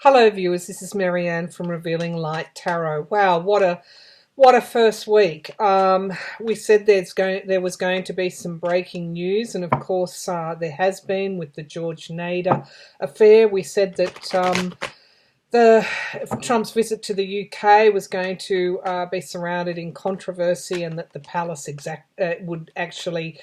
Hello viewers, this is Marianne from Revealing Light Tarot. Wow, what a first week. We said there was going to be some breaking news, and of course there has been with the George Nader affair. We said that Trump's visit to the UK was going to be surrounded in controversy, and that the palace would actually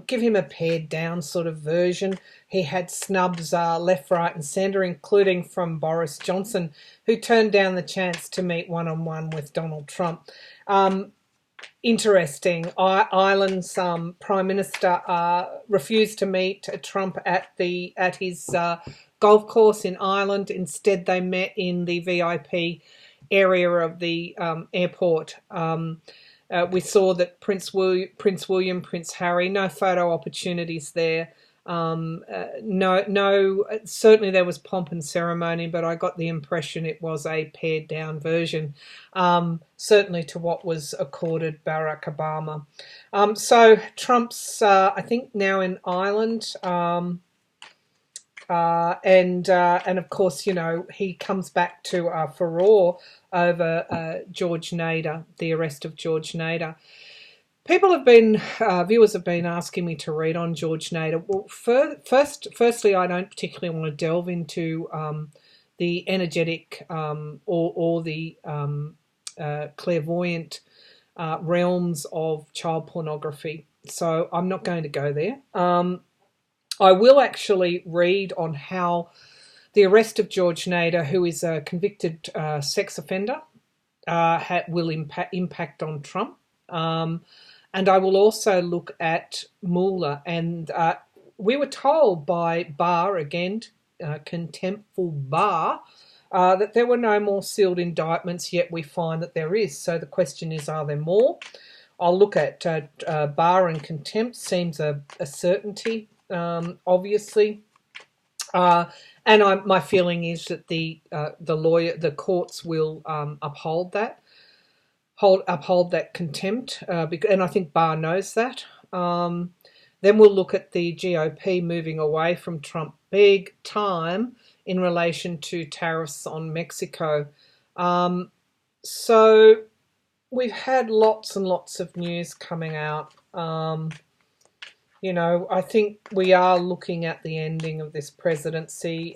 give him a pared down sort of version. He had snubs left, right and centre, including from Boris Johnson, who turned down the chance to meet one-on-one with Donald Trump. Interesting. Ireland's Prime Minister refused to meet Trump at his golf course in Ireland. Instead, they met in the VIP area of the airport. We saw that Prince William, Prince Harry, no photo opportunities there. Certainly there was pomp and ceremony, but I got the impression it was a pared down version, certainly to what was accorded Barack Obama. So Trump's, I think, now in Ireland, and of course, you know, he comes back to furore over George Nader, the arrest of George Nader. Viewers have been asking me to read on George Nader. Well, firstly, I don't particularly want to delve into the energetic or the clairvoyant realms of child pornography, so I'm not going to go there. I will actually read on how the arrest of George Nader, who is a convicted sex offender, will impact on Trump. And I will also look at Mueller. And we were told by Barr, again, contemptful Barr, that there were no more sealed indictments, yet we find that there is. So the question is, are there more? I'll look at Barr and contempt. Seems a certainty, obviously. And my feeling is that the courts will uphold that. Uphold that contempt, and I think Barr knows that. Then we'll look at the GOP moving away from Trump big time in relation to tariffs on Mexico. So we've had lots and lots of news coming out. You know, I think we are looking at the ending of this presidency.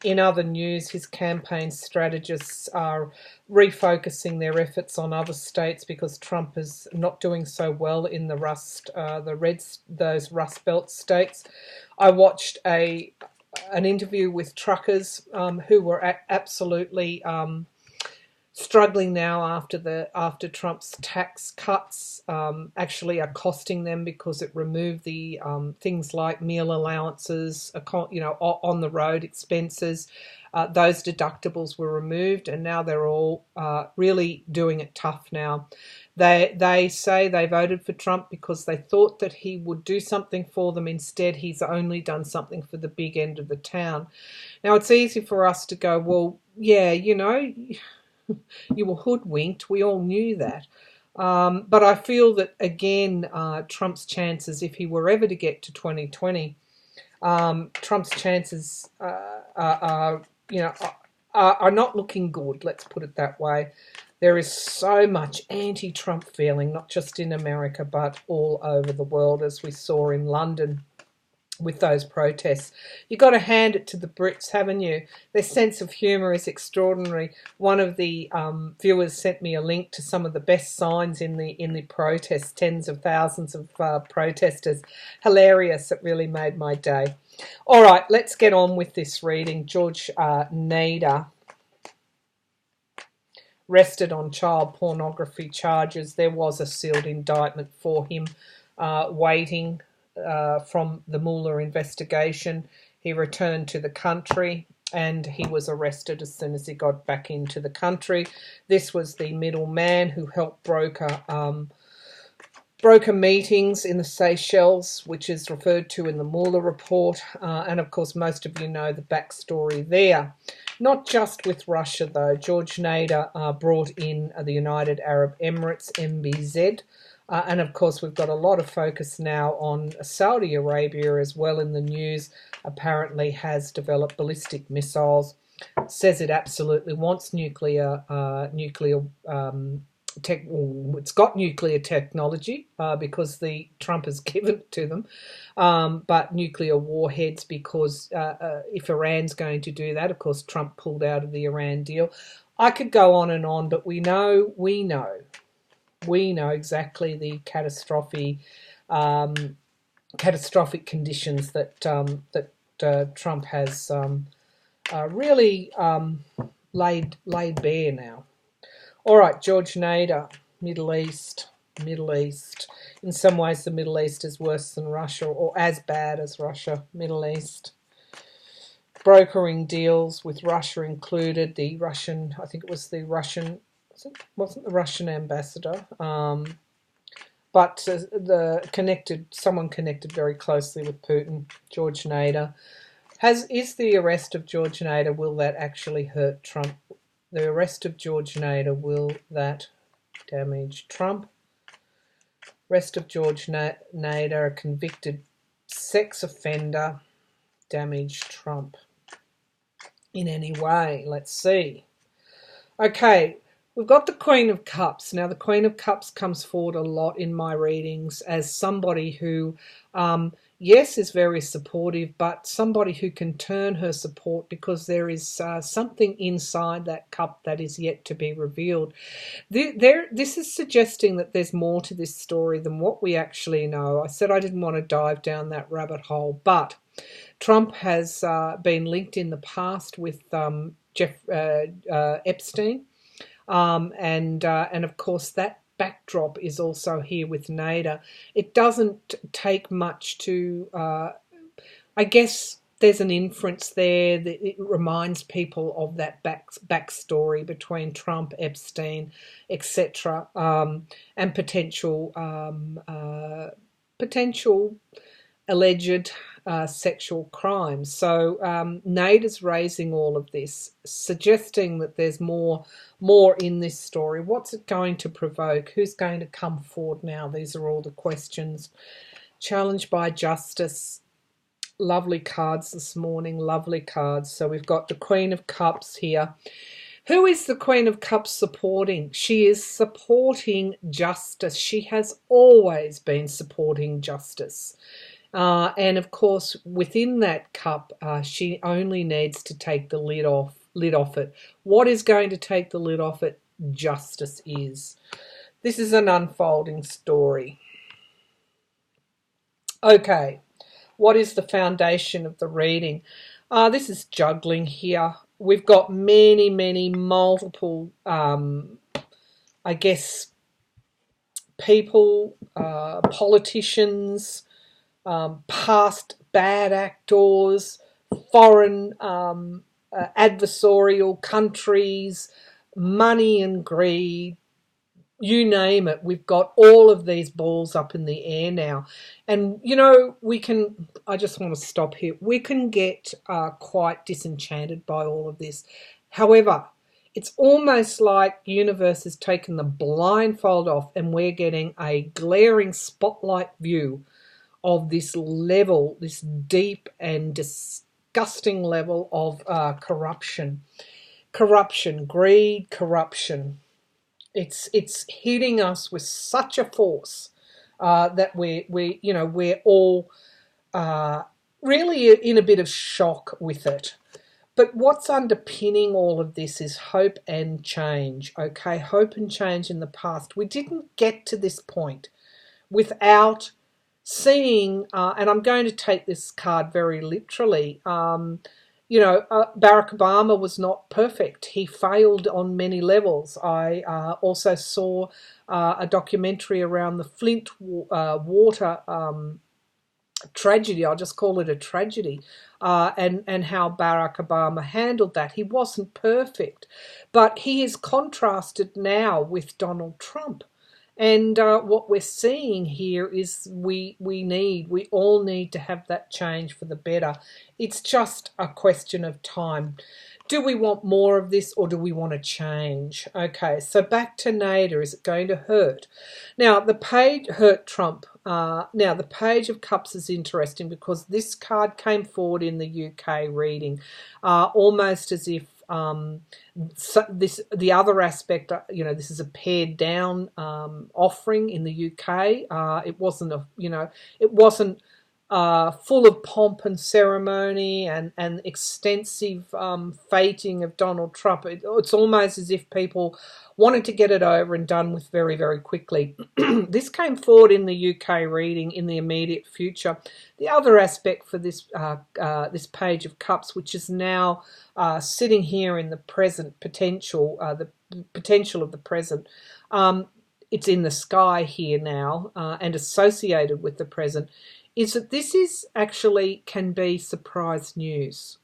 In other news, his campaign strategists are refocusing their efforts on other states because Trump is not doing so well in those Rust Belt states. I watched an interview with truckers who were absolutely struggling now after Trump's tax cuts actually are costing them, because it removed the things like meal allowances, you know, on the road expenses. Those deductibles were removed, and now they're all really doing it tough now. They say they voted for Trump because they thought that he would do something for them. Instead, he's only done something for the big end of the town. Now, it's easy for us to go, well, yeah, you know, you were hoodwinked. We all knew that. But I feel that, again, Trump's chances, if he were ever to get to 2020, Trump's chances are not looking good. Let's put it that way. There is so much anti-Trump feeling, not just in America, but all over the world, as we saw in London with those protests. You've got to hand it to the Brits, haven't you? Their sense of humour is extraordinary. One of the viewers sent me a link to some of the best signs in the protests, tens of thousands of protesters. Hilarious. It really made my day. All right, let's get on with this reading. George Nader, arrested on child pornography charges. There was a sealed indictment for him waiting from the Mueller investigation. He returned to the country and he was arrested as soon as he got back into the country. This was the middleman who helped broker meetings in the Seychelles, which is referred to in the Mueller report. And of course, most of you know the backstory there. Not just with Russia, though. George Nader brought in the United Arab Emirates, MBZ, And of course, we've got a lot of focus now on Saudi Arabia as well in the news. Apparently has developed ballistic missiles, says it absolutely wants it's got nuclear technology because the Trump has given it to them, but nuclear warheads because if Iran's going to do that, of course Trump pulled out of the Iran deal. I could go on, but we know exactly the catastrophic conditions that Trump has really laid bare now. All right, George Nader, Middle East. In some ways, the Middle East is worse than Russia, or as bad as Russia. Middle East. Brokering deals with Russia included the Russian, I think it was the Russian, wasn't the Russian ambassador, but someone connected very closely with Putin, George Nader. Is the arrest of George Nader, will that actually hurt Trump? The arrest of George Nader, will that damage Trump? Arrest of George Nader, a convicted sex offender, damage Trump in any way? Let's see. Okay, we've got the Queen of Cups. Now, the Queen of Cups comes forward a lot in my readings as somebody who, yes, is very supportive, but somebody who can turn her support because there is something inside that cup that is yet to be revealed. This is suggesting that there's more to this story than what we actually know. I said I didn't want to dive down that rabbit hole, but Trump has been linked in the past with Epstein, and of course that backdrop is also here with Nader. It doesn't take much to, I guess there's an inference there that it reminds people of that backstory between Trump, Epstein, etc., and potential alleged sexual crimes. So Nader's raising all of this, suggesting that there's more in this story. What's it going to provoke? Who's going to come forward now? These are all the questions. Challenged by justice. Lovely cards this morning, lovely cards. So we've got the Queen of Cups here. Who is the Queen of Cups supporting? She is supporting justice. She has always been supporting justice. And of course, within that cup, she only needs to take the lid off it. What is going to take the lid off it? Justice is. This is an unfolding story. Okay, what is the foundation of the reading? This is juggling here. We've got many multiple, I guess, people, politicians, past bad actors, foreign adversarial countries, money and greed, you name it. We've got all of these balls up in the air now. And, I just want to stop here. We can get quite disenchanted by all of this. However, it's almost like the universe has taken the blindfold off and we're getting a glaring spotlight view of this level, this deep and disgusting level of corruption, greed, corruption. It's hitting us with such a force that we're all really in a bit of shock with it. But what's underpinning all of this is hope and change. Okay, hope and change in the past. We didn't get to this point without seeing, and I'm going to take this card very literally, Barack Obama was not perfect. He failed on many levels. I also saw a documentary around the Flint water tragedy. I'll just call it a tragedy, and how Barack Obama handled that. He wasn't perfect, but he is contrasted now with Donald Trump. And what we're seeing here is we all need to have that change for the better. It's just a question of time. Do we want more of this, or do we want to change? Okay, so back to Nader. Is it going to hurt? Now, the page hurt Trump. Now, the Page of Cups is interesting because this card came forward in the UK reading, almost as if so the other aspect, this is a pared down offering in the UK. It wasn't it wasn't full of pomp and ceremony and extensive feting of Donald Trump. It's almost as if people wanted to get it over and done with very, very quickly. This came forward in the UK reading in the immediate future. The other aspect for this this Page of Cups, which is now sitting here in the present potential, the potential of the present, it's in the sky here now and associated with the present, is that this is actually can be surprise news.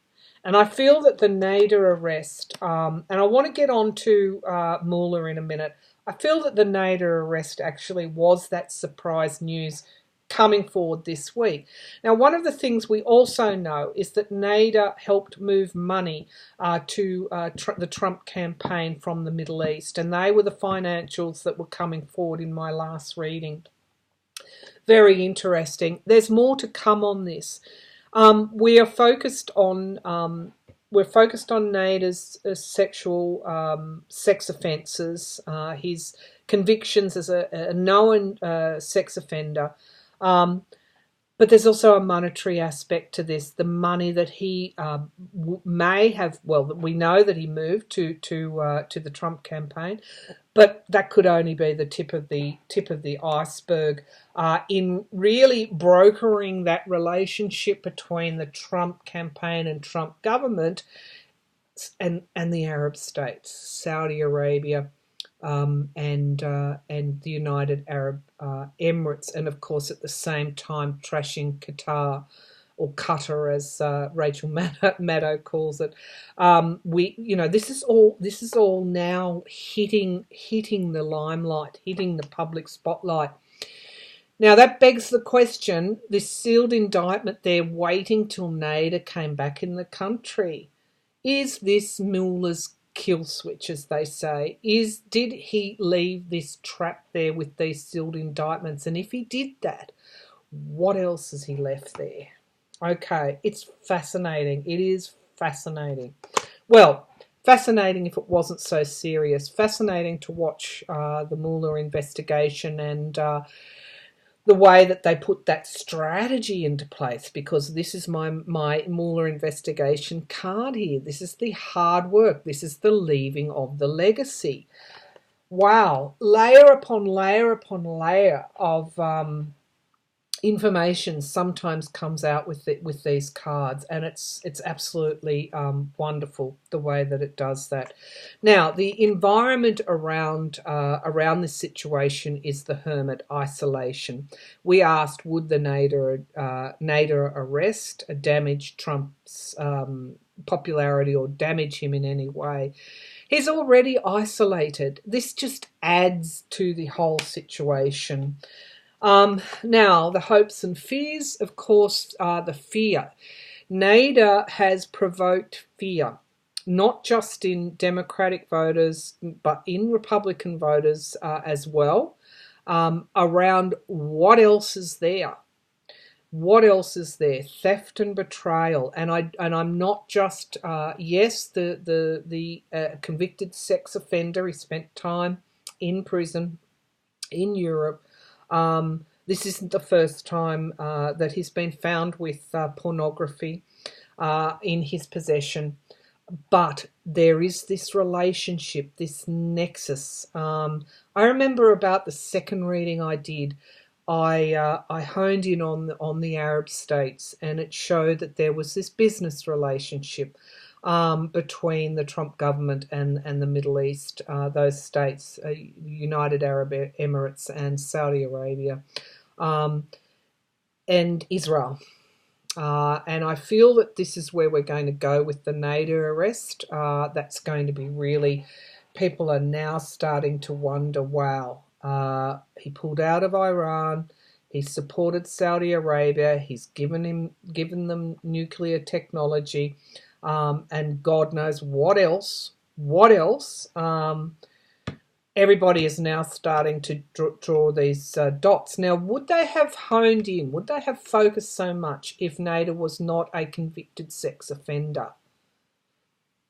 And I feel that the Nader arrest, and I want to get on to Mueller in a minute, I feel that the Nader arrest actually was that surprise news coming forward this week. Now, one of the things we also know is that Nader helped move money to the Trump campaign from the Middle East, and they were the financials that were coming forward in my last reading. Very interesting. There's more to come on this. We are focused on Nader's sexual sex offences, his convictions as a known sex offender. But there's also a monetary aspect to this. The money that he may have, well, we know that he moved to the Trump campaign, but that could only be the tip of the iceberg in really brokering that relationship between the Trump campaign and Trump government and the Arab states, Saudi Arabia, and the United Arab Emirates, and of course at the same time trashing Qatar, or Qatar as Rachel Maddow calls it. This is all now hitting the limelight, hitting the public spotlight. Now that begs the question: this sealed indictment, they're waiting till Nader came back in the country. Is this Mueller's kill switch, as they say? Did he leave this trap there with these sealed indictments? And if he did that, what else has he left there? Okay, it's fascinating. It is fascinating. Well, fascinating if it wasn't so serious. Fascinating to watch the Mueller investigation and the way that they put that strategy into place, because this is my Mueller investigation card here. This is the hard work. This is the leaving of the legacy. Wow, layer upon layer upon layer of information sometimes comes out with these cards, and it's absolutely wonderful the way that it does that. Now, the environment around this situation is the hermit isolation. We asked, would the Nader arrest damage Trump's popularity or damage him in any way? He's already isolated. This just adds to the whole situation. Now, the hopes and fears, of course, are the fear. Nader has provoked fear, not just in Democratic voters, but in Republican voters as well, around what else is there. What else is there? Theft and betrayal, and I'm not just yes, the convicted sex offender. He spent time in prison in Europe. This isn't the first time that he's been found with pornography in his possession, but there is this relationship, this nexus. I remember about the second reading I did, I honed in on the Arab states, and it showed that there was this business relationship between the Trump government and the Middle East, those states, United Arab Emirates and Saudi Arabia, and Israel. And I feel that this is where we're going to go with the Nader arrest. That's going to be really, people are now starting to wonder, wow, He pulled out of Iran. He supported Saudi Arabia. He's given them nuclear technology, and God knows what else. What else? Everybody is now starting to draw these dots. Now, would they have honed in? Would they have focused so much if Nader was not a convicted sex offender?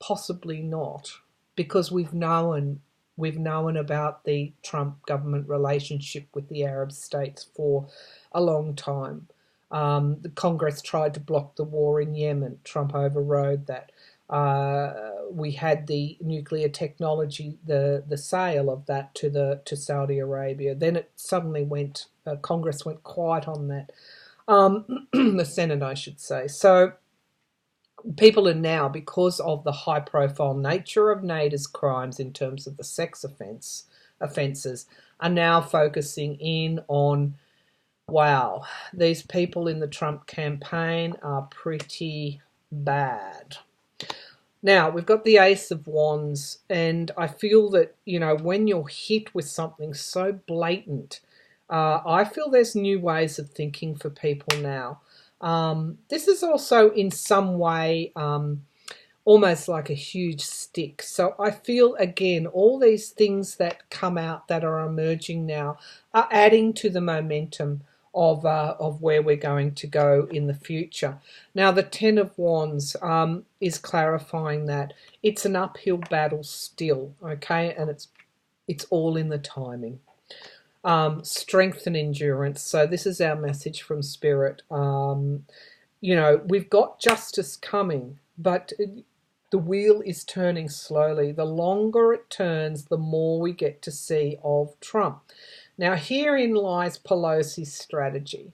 Possibly not, because we've known about the Trump government relationship with the Arab states for a long time. The Congress tried to block the war in Yemen. Trump overrode that. We had the nuclear technology, the sale of that to Saudi Arabia. Then it suddenly went. Congress went quiet on that. The Senate, I should say. So people are now, because of the high-profile nature of Nader's crimes in terms of the sex offences, are now focusing in on, wow, these people in the Trump campaign are pretty bad. Now, we've got the Ace of Wands, and I feel that, when you're hit with something so blatant, I feel there's new ways of thinking for people now. This is also in some way almost like a huge stick. So I feel, again, all these things that come out that are emerging now are adding to the momentum of where we're going to go in the future. Now, the Ten of Wands is clarifying that it's an uphill battle still, okay, and it's all in the timing. Strength and endurance. So this is our message from Spirit. We've got justice coming, but the wheel is turning slowly. The longer it turns, the more we get to see of Trump. Now, herein lies Pelosi's strategy.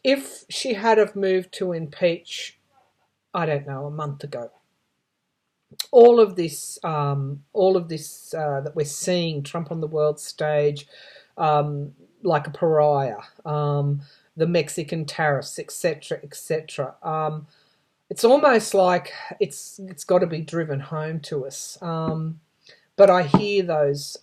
If she had have moved to impeach, I don't know, a month ago, all of this that we're seeing, Trump on the world stage, like a pariah, the Mexican tariffs, etc., etc. It's almost like it's got to be driven home to us. But I hear those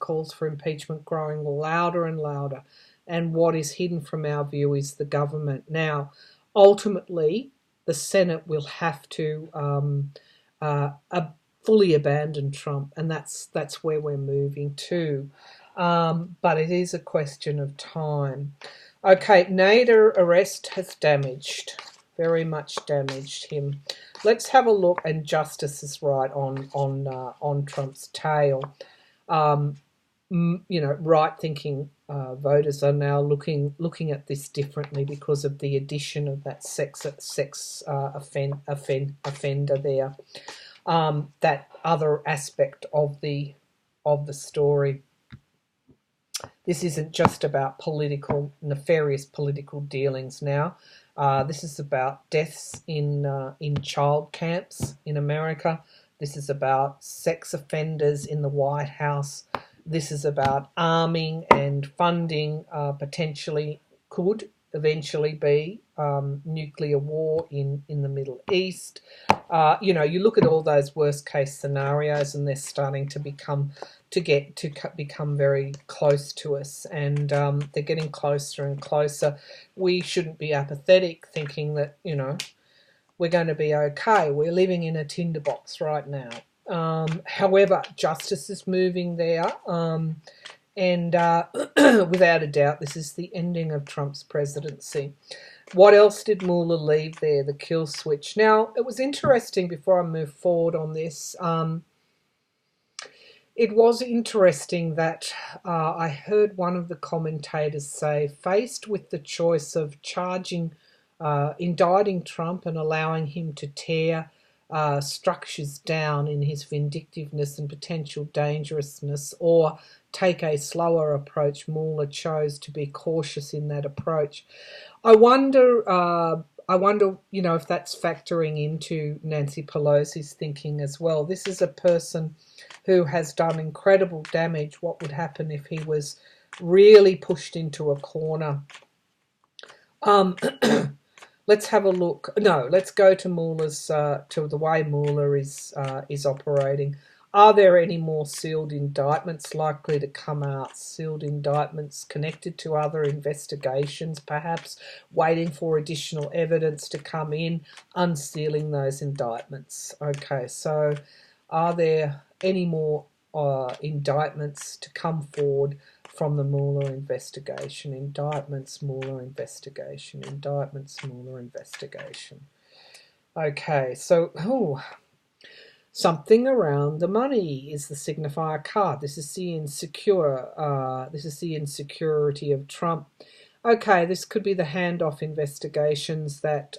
calls for impeachment growing louder and louder, and what is hidden from our view is the government. Now, ultimately, the Senate will have to fully abandon Trump, and that's where we're moving to. But it is a question of time. Okay, Nader arrest has very much damaged him. Let's have a look, and justice is right on Trump's tail. Right-thinking voters are now looking at this differently because of the addition of that sex offender there. That other aspect of the story. This isn't just about nefarious political dealings now. This is about deaths in child camps in America. This is about sex offenders in the White House. This is about arming and funding potentially could eventually be nuclear war in the Middle East. You look at all those worst case scenarios, and they're starting to become very close to us, and they're getting closer and closer. We shouldn't be apathetic, thinking that we're going to be okay. We're living in a tinderbox right now. However, justice is moving there, and without a doubt, this is the ending of Trump's presidency. What else did Mueller leave there? The kill switch. Now, it was interesting, before I move forward on this, it was interesting that I heard one of the commentators say, faced with the choice of indicting Trump and allowing him to tear structures down in his vindictiveness and potential dangerousness, or take a slower approach, Mueller chose to be cautious in that approach. I wonder, if that's factoring into Nancy Pelosi's thinking as well. This is a person who has done incredible damage. What would happen if he was really pushed into a corner? Let's have a look. No, let's go to Mueller's to the way Mueller is operating. Are there any more sealed indictments likely to come out? Sealed indictments connected to other investigations, perhaps waiting for additional evidence to come in, unsealing those indictments. Okay, so are there any more indictments to come forward from the Mueller investigation? Indictments, Mueller investigation, indictments, Mueller investigation. Okay, so something around the money is the signifier card. This is the insecure. This is the insecurity of Trump. Okay, this could be the handoff investigations that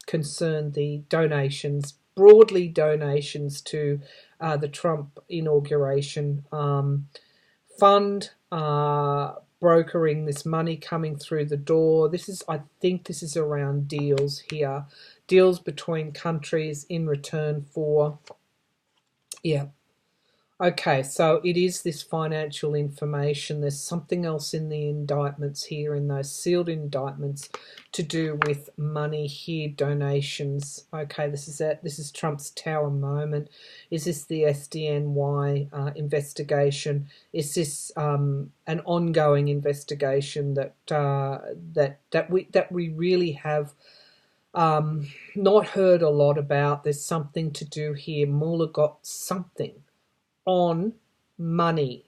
concern the donations, broadly donations to the Trump inauguration fund, brokering this money coming through the door. I think this is around deals here, deals between countries in return for, yeah. Okay, so it is this financial information. There's something else in the indictments here, in those sealed indictments, to do with money here, donations. Okay, this is it. This is Trump's Tower moment. Is this the SDNY investigation? Is this an ongoing investigation that we really have not heard a lot about? There's something to do here. Mueller got something on money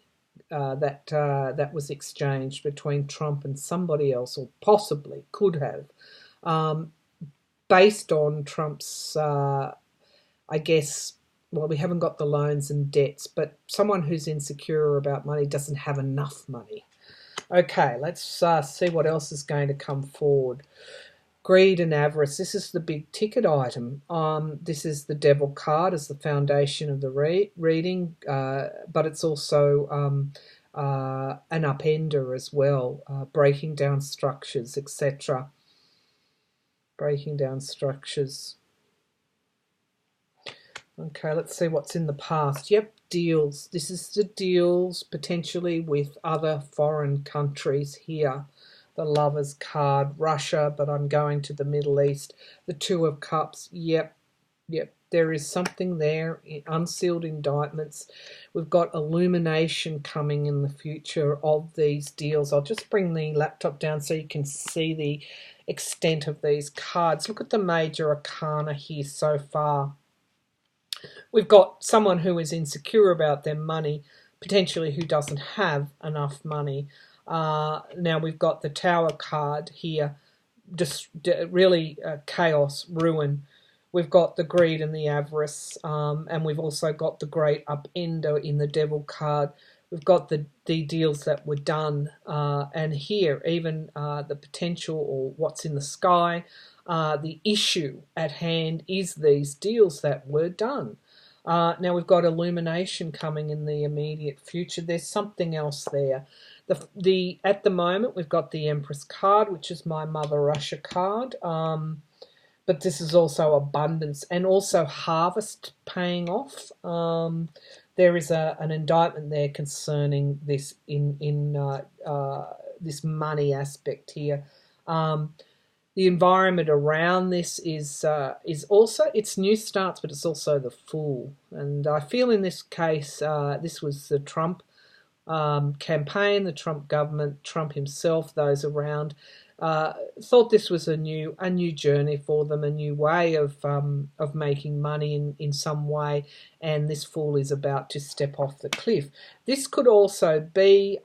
that was exchanged between Trump and somebody else, or possibly could have, based on Trump's, I guess, well, we haven't got the loans and debts, but someone who's insecure about money doesn't have enough money. Okay, let's see what else is going to come forward. Greed and avarice. This is the big ticket item. This is the devil card as the foundation of the reading, but it's also an upender as well, breaking down structures, etc. Breaking down structures. Okay, let's see what's in the past. Yep, deals. This is the deals potentially with other foreign countries here. The Lovers card, Russia, but I'm going to the Middle East. The Two of Cups, yep. There is something there, unsealed indictments. We've got illumination coming in the future of these deals. I'll just bring the laptop down so you can see the extent of these cards. Look at the major arcana here so far. We've got someone who is insecure about their money, potentially who doesn't have enough money. Now we've got the Tower card here, just really chaos, ruin. We've got the greed and the avarice, and we've also got the great upender in the Devil card. We've got the deals that were done, and here even the potential, or what's in the sky. The issue at hand is these deals that were done. Now we've got illumination coming in the immediate future. There's something else there. At the moment we've got the Empress card, which is my Mother Russia card. But this is also abundance and also harvest paying off. There is an indictment there concerning this this money aspect here. The environment around this is also, it's new starts, but it's also the Fool. And I feel in this case, this was the Trump campaign, the Trump government, Trump himself, those around, thought this was a new journey for them, a new way of making money in some way, and this Fool is about to step off the cliff. This could also be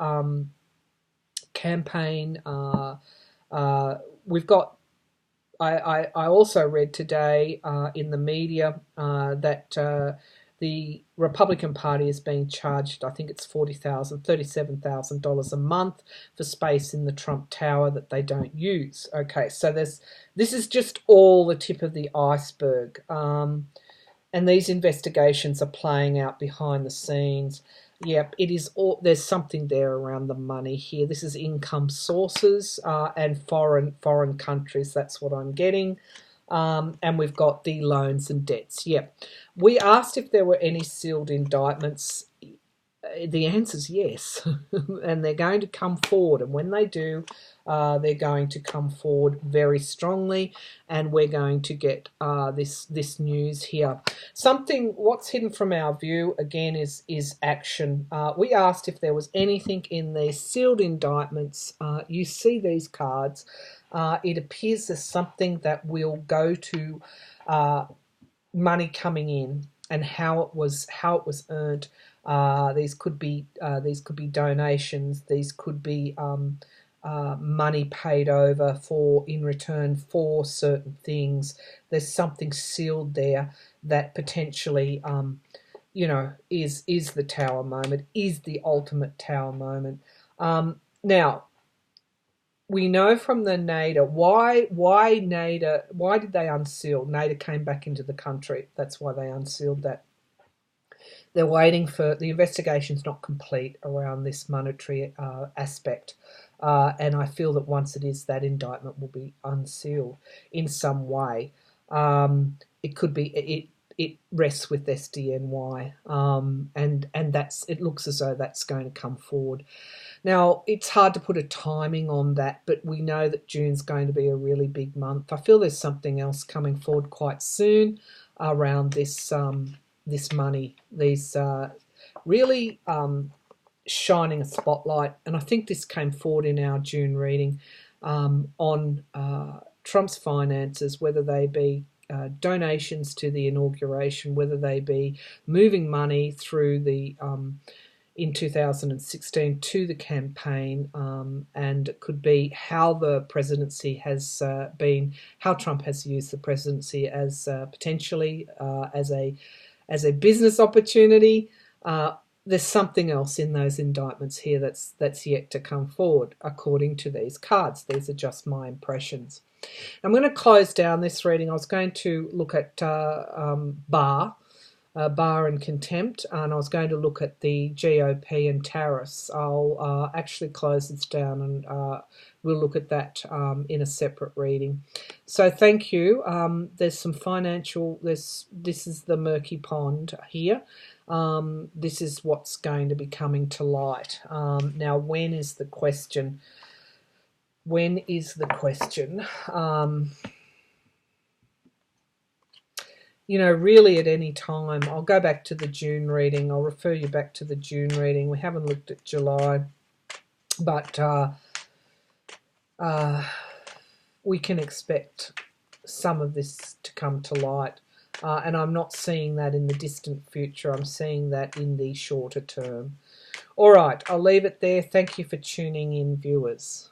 campaign. We've got. I also read today in the media that the Republican Party is being charged, I think it's $37,000 a month for space in the Trump Tower that they don't use. Okay, so this is just all the tip of the iceberg. And these investigations are playing out behind the scenes. Yep, it is all, there's something there around the money here. This is income sources and foreign countries. That's what I'm getting. And we've got the loans and debts. Yep. We asked if there were any sealed indictments. the answer is yes, and they're going to come forward. And when they do, they're going to come forward very strongly, and we're going to get this news here. What's hidden from our view again is action. We asked if there was anything in these sealed indictments. You see these cards. It appears there's something that will go to money coming in and how it was earned. These could be donations. These could be money paid over for in return for certain things. There's something sealed there that potentially, is the Tower moment, is the ultimate Tower moment. Now, we know from the Nader why did they unseal? Nader came back into the country. That's why they unsealed that. They're waiting for the investigation's not complete around this monetary aspect, and I feel that once it is, that indictment will be unsealed in some way. It could be it rests with SDNY, and it looks as though that's going to come forward. Now, it's hard to put a timing on that, but we know that June's going to be a really big month. I feel there's something else coming forward quite soon around this money, these really shining a spotlight. And I think this came forward in our June reading on Trump's finances, whether they be donations to the inauguration, whether they be moving money through the in 2016 to the campaign, and it could be how the presidency has how Trump has used the presidency as potentially as a business opportunity. There's something else in those indictments here that's yet to come forward, according to these cards. These are just my impressions. I'm going to close down this reading. I was going to look at Barr and contempt, and I was going to look at the GOP and tariffs. I'll actually close this down, and we'll look at that in a separate reading. So thank you. There's some financial. This is the murky pond here. This is what's going to be coming to light. Now, when is the question? When is the question? Really at any time. I'll go back to the June reading. I'll refer you back to the June reading. We haven't looked at July, but we can expect some of this to come to light. And I'm not seeing that in the distant future. I'm seeing that in the shorter term. All right, I'll leave it there. Thank you for tuning in, viewers.